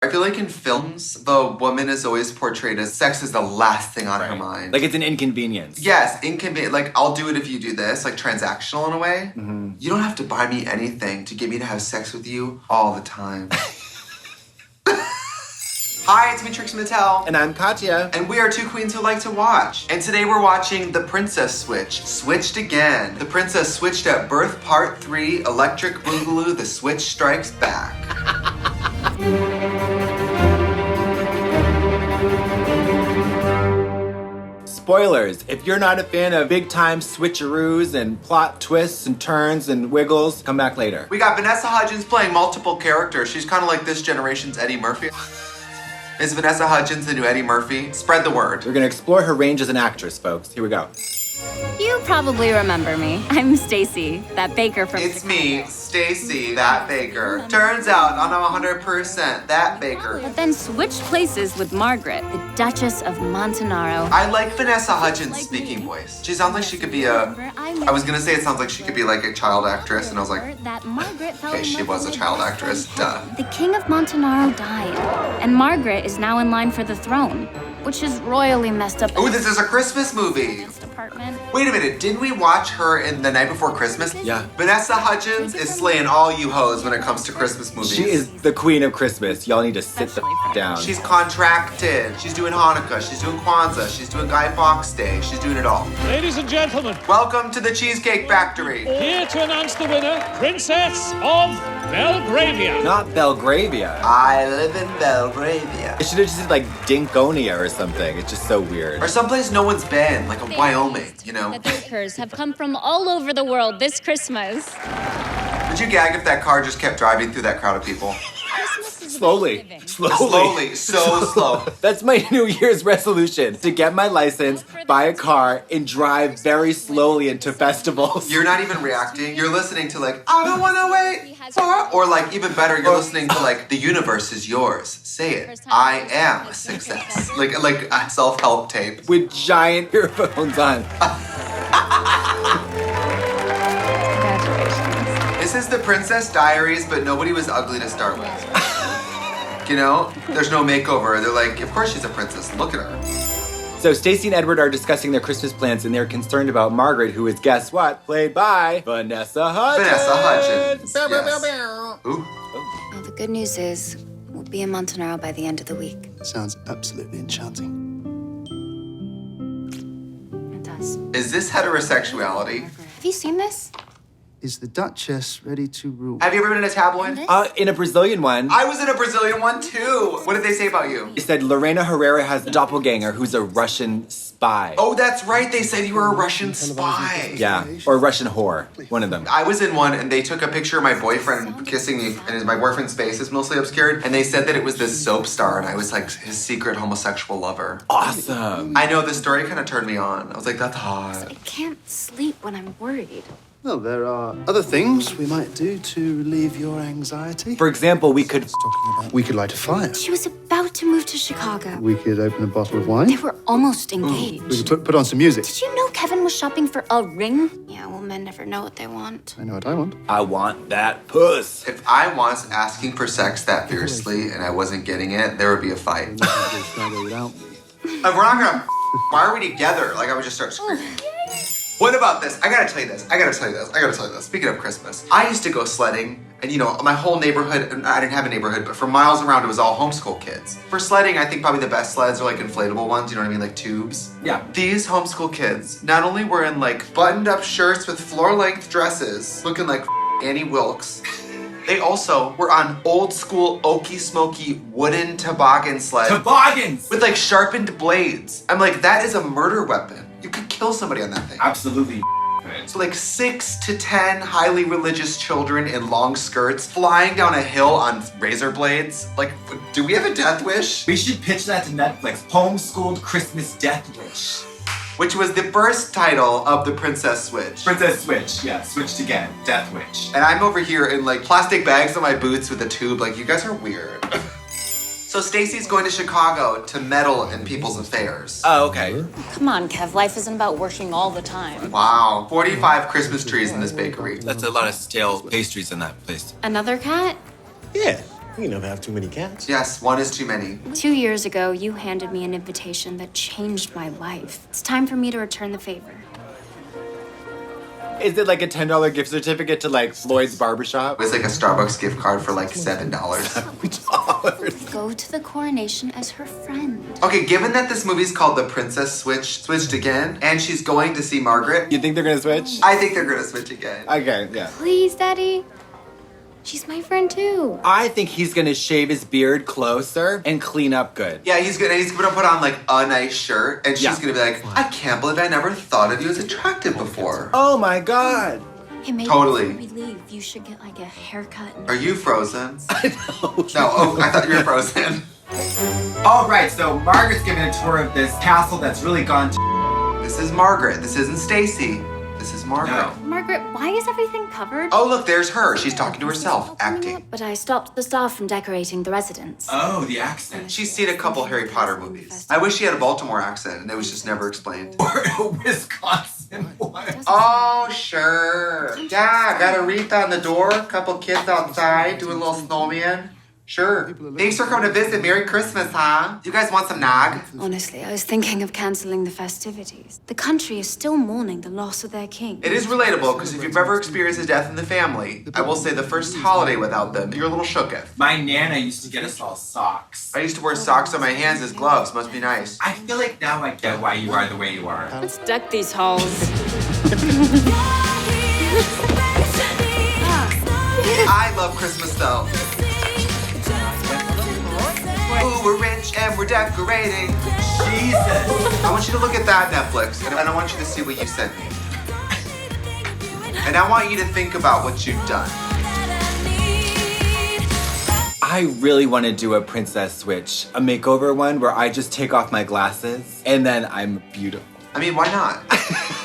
I feel like in films, the woman is always portrayed as sex is the last thing on her mind. Like it's an inconvenience. Yes, inconvenient. Like, I'll do it if you do this, like transactional in a way. Mm-hmm. You don't have to buy me anything to get me to have sex with you all the time. Hi, it's me, Trixie Mattel. And I'm Katya. And we are two queens who like to watch. And today we're watching The Princess Switch. Switched again. The Princess Switched at Birth Part 3, Electric Boogaloo, The Switch Strikes Back. Spoilers, if you're not a fan of big time switcheroos and plot twists and turns and wiggles, come back later. We got Vanessa Hudgens playing multiple characters. She's kind of like this generation's Eddie Murphy. Is Vanessa Hudgens the new Eddie Murphy? Spread the word. We're gonna explore her range as an actress, folks. Here we go. You probably remember me. I'm Stacy, that baker from It's Chicago. me, Stacy, that baker. Turns out I'm 100% that baker. But then switched places with Margaret, the Duchess of Montanaro. I like Vanessa Hudgens' speaking voice. She sounds like she could be I was gonna say it sounds like she could be like a child actress, and I was like, that Margaret fell okay, in she love was a with child her actress, friend. duh. The King of Montanaro died, and Margaret is now in line for the throne, which is royally messed up. Oh, this is a Christmas movie. Apartment. Wait a minute, didn't we watch her in The Night Before Christmas? Yeah. Vanessa Hudgens is slaying all you hoes when it comes to Christmas movies. She is the queen of Christmas. Y'all need to sit the down. She's contracted. She's doing Hanukkah. She's doing Kwanzaa. She's doing Guy Fawkes Day. She's doing it all. Ladies and gentlemen, Welcome to the Cheesecake Factory. here to announce the winner, Princess of Belgravia. Not Belgravia. I live in Belgravia. It should have just said like Dinkonia or something. It's just so weird. Or someplace no one's been, like a Wyoming, you know? The bakers have come from all over the world this Christmas. Would you gag if that car just kept driving through that crowd of people? Christmas is Slowly. about giving. Slowly, so slow. That's my New Year's resolution, to get my license, buy a car, and drive very slowly into festivals. You're not even reacting. You're listening to like, I don't wanna wait for, or like even better, you're listening to like, the universe is yours. Say it. I am a success. Like a self-help tape. With giant earphones on. Congratulations. This is the Princess Diaries, but nobody was ugly to start with. You know? There's no makeover. They're like, of course she's a princess. Look at her. So Stacy and Edward are discussing their Christmas plans, and they're concerned about Margaret, who is, guess what, played by Vanessa Hudgens. Vanessa Hudgens. Bow, bow, bow, Yes. bow. Ooh. Well, the good news is, we'll be in Montanaro by the end of the week. Sounds absolutely enchanting. It does. Is this heterosexuality? Have you seen this? Is the Duchess ready to rule? Have you ever been in a tabloid? In a Brazilian one, I was in a Brazilian one too. What did they say about you? they said Lorena Herrera has a doppelganger who's a Russian spy. Oh, that's right. They said you were a Russian spy. Yeah, or a Russian whore, one of them. I was in one and they took a picture of my boyfriend kissing me and my boyfriend's face is mostly obscured and they said that it was this soap star and I was like his secret homosexual lover. Awesome. I know, the story kind of turned me on. I was like, that's hot. I can't sleep when I'm worried. Well, there are other things we might do to relieve your anxiety. For example, we could... We could light a fire. She was about to move to Chicago. We could open a bottle of wine. They were almost engaged. We could put on some music. Did you know Kevin was shopping for a ring? Yeah, well, men never know what they want. I know what I want. I want that puss. If I was asking for sex that fiercely and I wasn't getting it, there would be a fight. We're not gonna go Chicago without me. If we're not gonna, why are we together? Like I would just start screaming. What about this? I gotta tell you this. Speaking of Christmas, I used to go sledding, and you know, my whole neighborhood, I didn't have a neighborhood, but for miles around it was all homeschool kids. For sledding, I think probably the best sleds are like inflatable ones, you know what I mean, like tubes. Yeah. These homeschool kids not only were in like buttoned up shirts with floor-length dresses, looking like Annie Wilkes, they also were on old school oaky smoky wooden toboggan sleds. Toboggans! With like sharpened blades. I'm like, that is a murder weapon. You could kill somebody on that thing. Absolutely. So like 6 to 10 highly religious children in long skirts flying down a hill on razor blades. Like, do we have a death wish? We should pitch that to Netflix. Homeschooled Christmas Death Wish. Which was the first title of the Princess Switch. Princess Switch. Yeah, switched again. Death Wish. And I'm over here in like plastic bags on my boots with a tube. Like, you guys are weird. So Stacy's going to Chicago to meddle in people's affairs. Oh, okay. Come on, Kev. Life isn't about working all the time. Wow, 45 Christmas trees in this bakery. That's a lot of stale pastries in that place. Another cat? Yeah. You never have too many cats. Yes, one is too many. 2 years ago, you handed me an invitation that changed my life. It's time for me to return the favor. Is it like a $10 gift certificate to like Floyd's barbershop? It was like a Starbucks gift card for like $7. Go to the coronation as her friend. Okay, given that this movie's called The Princess Switched again, and she's going to see Margaret, You think they're gonna switch? I think they're gonna switch again. Okay, yeah. Please, Daddy. She's my friend too. I think he's gonna shave his beard closer and clean up good. Yeah, he's gonna put on like a nice shirt, and she's Yeah. gonna be like, I can't believe I never thought of you as attractive before. Oh my god. Hey, maybe Totally. before we leave, you should get like a haircut. Are you frozen? I know. No, oh, I thought you were frozen. All right, so Margaret's giving a tour of this castle that's really gone to This is Margaret. This isn't Stacy. This is Margaret. No. Margaret, why is everything covered? Oh, look, there's her. She's talking to herself, acting. But I stopped the staff from decorating the residence. Oh, the accent. She's seen a couple Harry Potter movies. I wish she had a Baltimore accent, and it was just never explained. Or a Wisconsin one. Oh, sure. Yeah, got a wreath on the door, couple kids outside doing a little snowman. Sure. Thanks for coming to visit. Merry Christmas, huh? You guys want some nog? Honestly, I was thinking of canceling the festivities. The country is still mourning the loss of their king. It is relatable, because if you've ever experienced a death in the family, I will say the first holiday without them, you're a little shooketh. My Nana used to get us all socks. I used to wear socks on my hands as gloves. Must be nice. I feel like now I get why you are the way you are. Let's deck these halls. I love Christmas, though. Ooh, we're rich and we're decorating. Jesus. I want you to look at that, Netflix, and I want you to see what you sent me. And I want you to think about what you've done. I really want to do a princess switch, a makeover one where I just take off my glasses and then I'm beautiful. I mean, why not?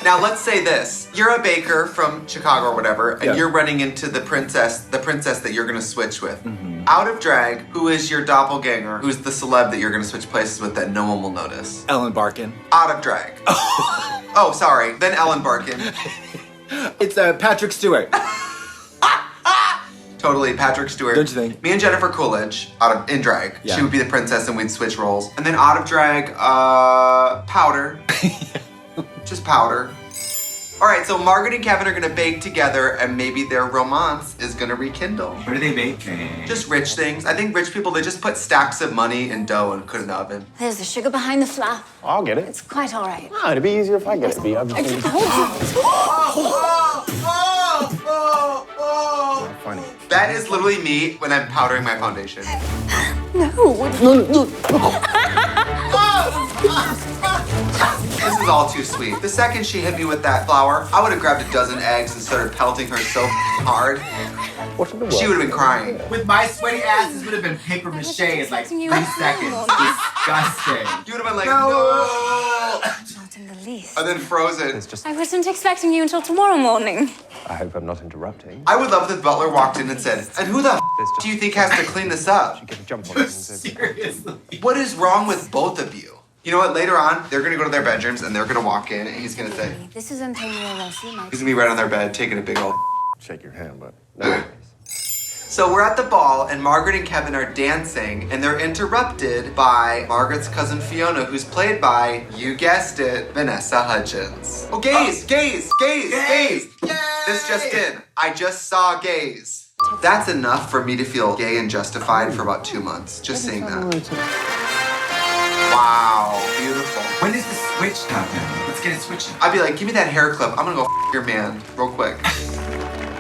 Now, let's say this. You're a baker from Chicago or whatever, and Yeah. you're running into the princess that you're gonna switch with. Out of drag, who is your doppelganger? Who's the celeb that you're gonna switch places with that no one will notice? Ellen Barkin. Out of drag. Oh, sorry. Then Ellen Barkin. It's Patrick Stewart. Totally, Patrick Stewart. Don't you think? Me and Jennifer Coolidge, in drag. Yeah. She would be the princess and we'd switch roles. And then out of drag, Powder. Just Powder. All right, so Margaret and Kevin are gonna bake together and maybe their romance is gonna rekindle. What are they baking? Just rich things. I think rich people, they just put stacks of money in dough and put it in the oven. There's the sugar behind the flour. I'll get it. It's quite all right. Ah, it'd be easier if I get it. Funny. That is literally me when I'm powdering my foundation. This is all too sweet. The second she hit me with that flour, I would have grabbed a dozen eggs and started pelting her so hard. What in the world? She would have been crying. With my sweaty ass, this would have been paper mache in like 3 seconds. Disgusting. You would have been like, no. Not in the least. And then frozen. It's just. I wasn't expecting you until tomorrow morning. I hope I'm not interrupting. I would love if the butler walked in and said, and who the do you think has to clean this up? Get a jump on it and say, Seriously. What is wrong with both of you? You know what? Later on, they're gonna go to their bedrooms and they're gonna walk in and he's gonna say, This is Antonio Rossi, my he's gonna be right on their bed taking a big old. shake your hand, but no. So we're at the ball and Margaret and Kevin are dancing and they're interrupted by Margaret's cousin Fiona, who's played by, you guessed it, Vanessa Hudgens. Oh, gays! This just in. I just saw gays. That's enough for me to feel gay and justified for about 2 months. Just saying that. Wow, beautiful. When does the switch happen? Let's get it switching. I'd be like, give me that hair clip. I'm gonna go your man real quick.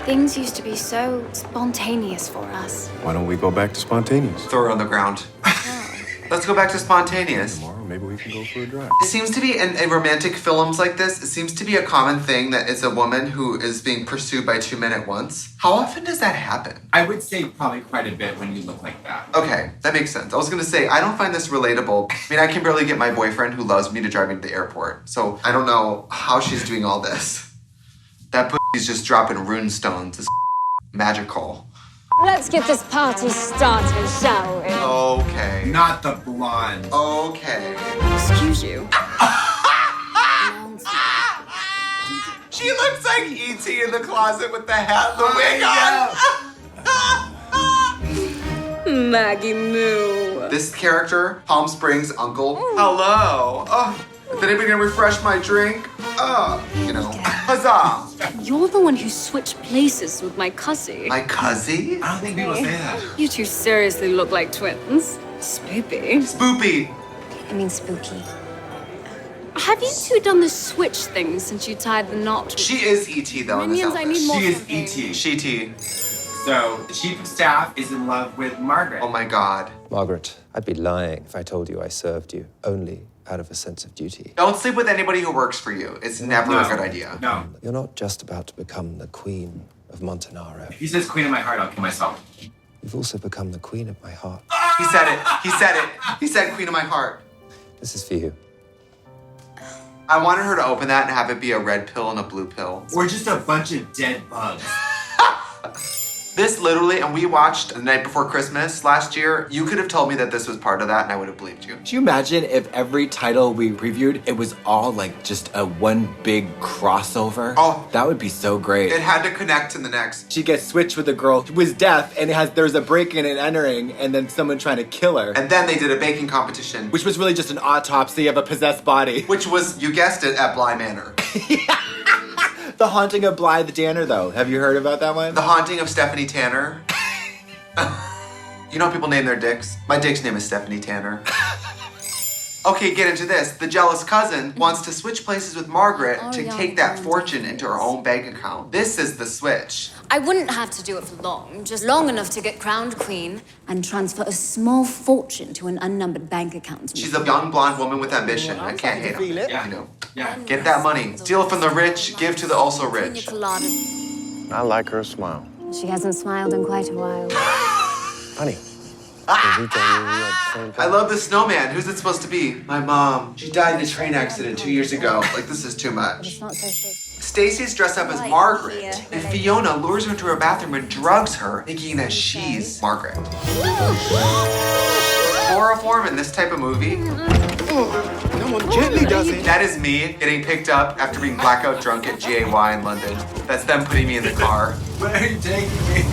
Things used to be so spontaneous for us. Why don't we go back to spontaneous? Throw her on the ground. Let's go back to spontaneous. Tomorrow, maybe we can go for a drive. It seems to be in romantic films like this, it seems to be a common thing that it's a woman who is being pursued by 2 men at once. How often does that happen? I would say probably quite a bit when you look like that. Okay, that makes sense. I was gonna say, I don't find this relatable. I mean, I can barely get my boyfriend who loves me to drive me to the airport. So I don't know how she's doing all this. That pussy's just dropping rune stones. It's magical. Let's get this party started, shall we? Okay. Not the blonde. Okay. Excuse you. She looks like E.T. in the closet with the hat and the wig on. Maggie Moo. This character, Palm Springs Uncle. Hello. Oh, is anybody gonna refresh my drink? Huzzah. You're the one who switched places with my cousin. My cousin? I don't think people say that. You two seriously look like twins. Spoopy. Spoopy. I mean spooky. Have you two done the switch thing since you tied the knot? With She is E.T. though in this Minions, I outfit. need more She is champagne. E.T. She T. So the chief of staff is in love with Margaret. Oh my god. Margaret, I'd be lying if I told you I served you only out of a sense of duty. Don't sleep with anybody who works for you. It's never a good idea. No. You're not just about to become the Queen of Montanaro. If he says queen of my heart, I'll kill myself. You've also become the Queen of my heart. He said it. He said it. He said queen of my heart. This is for you. I wanted her to open that and have it be a red pill and a blue pill. Or just a bunch of dead bugs. This literally, and we watched The Night Before Christmas last year. You could have told me that this was part of that and I would have believed you. Do you imagine if every title we reviewed, it was all like just a one big crossover? Oh. That would be so great. It had to connect to the next. She gets switched with a girl who was deaf and there's a break-in and entering and then someone trying to kill her. And then they did a baking competition, Which was really just an autopsy of a possessed body. which was, you guessed it, at Bly Manor. The Haunting of Blythe Danner, though. Have you heard about that one? The Haunting of Stephanie Tanner. You know how people name their dicks? My dick's name is Stephanie Tanner. Okay, get into this. The jealous cousin wants to switch places with Margaret to yeah, take that yeah. fortune into her own bank account. This is the switch. I wouldn't have to do it for long, just long enough to get crowned queen and transfer a small fortune to an unnumbered bank account. She's a young blonde woman with ambition. I can't hate her. Yeah. You know, Yeah. get that money. Steal it from the rich, give to the also Pina rich. coladas. I like her smile. She hasn't smiled in quite a while. Honey, Enrique and me at the same I time. love the snowman. Who's it supposed to be? My mom. She died in a train accident 2 years ago. Like, this is too much. It's not so sure. Stacy's dressed up as Margaret, and Fiona lures her into her bathroom and drugs her, thinking that she's Margaret. Chloroform in this type of movie? No one gently does it. That is me getting picked up after being blackout drunk at GAY in London. That's them putting me in the car. Where are you taking me?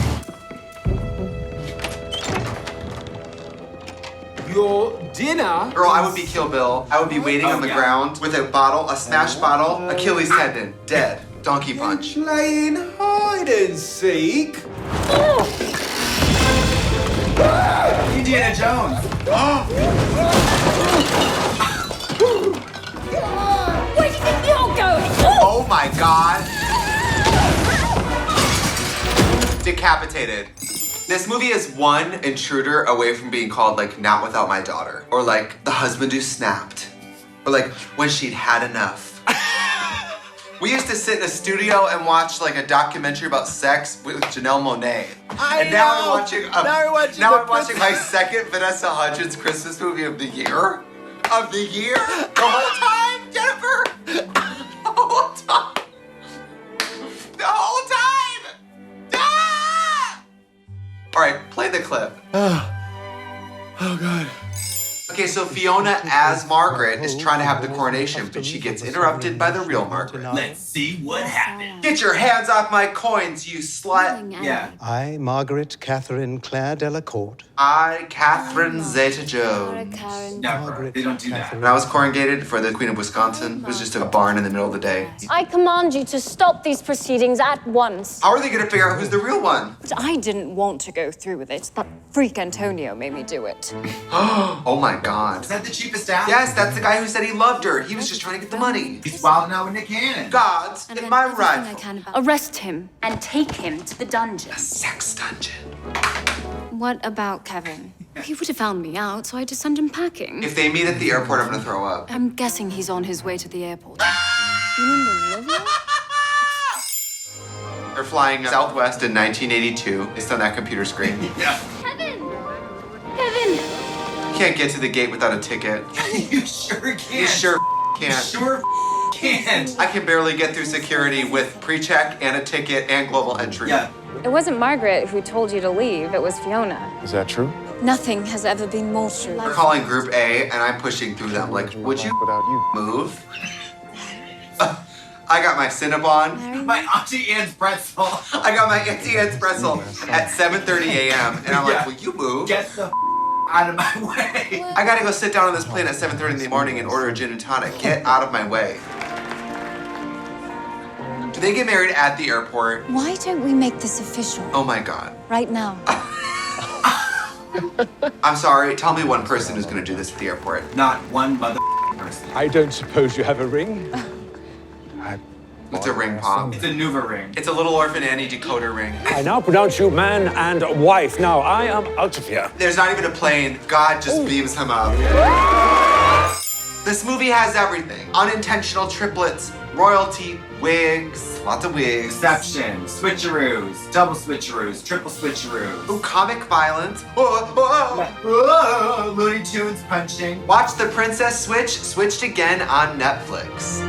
Your dinner? Girl, I would be Kill Bill. I would be waiting on the ground with a bottle, a smashed bottle, Achilles tendon, dead, donkey punch. Playing hide and seek? Indiana Jones. Where do you think you're going? Oh my god. Decapitated. This movie is one intruder away from being called like Not Without My Daughter, or like The Husband Who Snapped, or like When She'd Had Enough. We used to sit in a studio and watch like a documentary about sex with Janelle Monáe. And now I'm watching I'm watching my second Vanessa Hudgens Christmas movie of the year. Of the year? The whole time, Jennifer! The whole time! The whole time! Ah! Alright, play the clip. Oh, God. Okay, so Fiona as Margaret is trying to have the coronation, but she gets interrupted by the real Margaret. Let's see what happens. Get your hands off my coins, you slut! Yeah. I, Margaret Catherine Claire Delacourt. I, Catherine Zeta-Jones. Never. They don't do that. When I was coronated for the Queen of Wisconsin, it was just a barn in the middle of the day. I command you to stop these proceedings at once. How are they gonna figure out who's the real one? But I didn't want to go through with it. That freak Antonio made me do it. Oh my god. Is that the chief of staff? Yes, that's the guy who said he loved her. He was just trying to get the money. He's wilding out with Nick Cannon. Gods, And in I'd my do everything I rifle. can about- Arrest him and take him to the dungeon. Sex dungeon. What about Kevin? He would have found me out, so I had to send him packing. If they meet at the airport, I'm gonna throw up. I'm guessing he's on his way to the airport. They're flying Southwest in 1982. It's on that computer screen. Yeah. Kevin! Kevin! Can't get to the gate without a ticket. You sure can. You sure You can't. sure can't. I can barely get through security with pre-check and a ticket and global entry. Yeah. It wasn't Margaret who told you to leave, it was Fiona. Is that true? Nothing has ever been more true. We're calling Group A, and I'm pushing through them. Like, would you Without you. move? I got my Cinnabon. My Auntie Anne's pretzel. I got my Auntie Anne's pretzel at 7:30 a.m. And I'm Yeah. like, will you move? Get the out of my way. I gotta go sit down on this plane at 7:30 in the morning and order a gin and tonic. Get out of my way. Do they get married at the airport? Why don't we make this official Oh my god. right now? I'm sorry, tell me one person who's gonna do this at the airport. Not one mother person. I don't suppose you have a ring? It's a ring pop. It's a Nuva ring. It's a little orphan Annie decoder ring. I now pronounce you man and wife. Now, I am out of here. There's not even a plane. God just beams him up. This movie has everything. Unintentional triplets, royalty, wigs, lots of wigs. Deception, switcheroos, double switcheroos, triple switcheroos. Ooh, comic violence. Whoa, Looney Tunes punching. Watch The Princess Switched again on Netflix.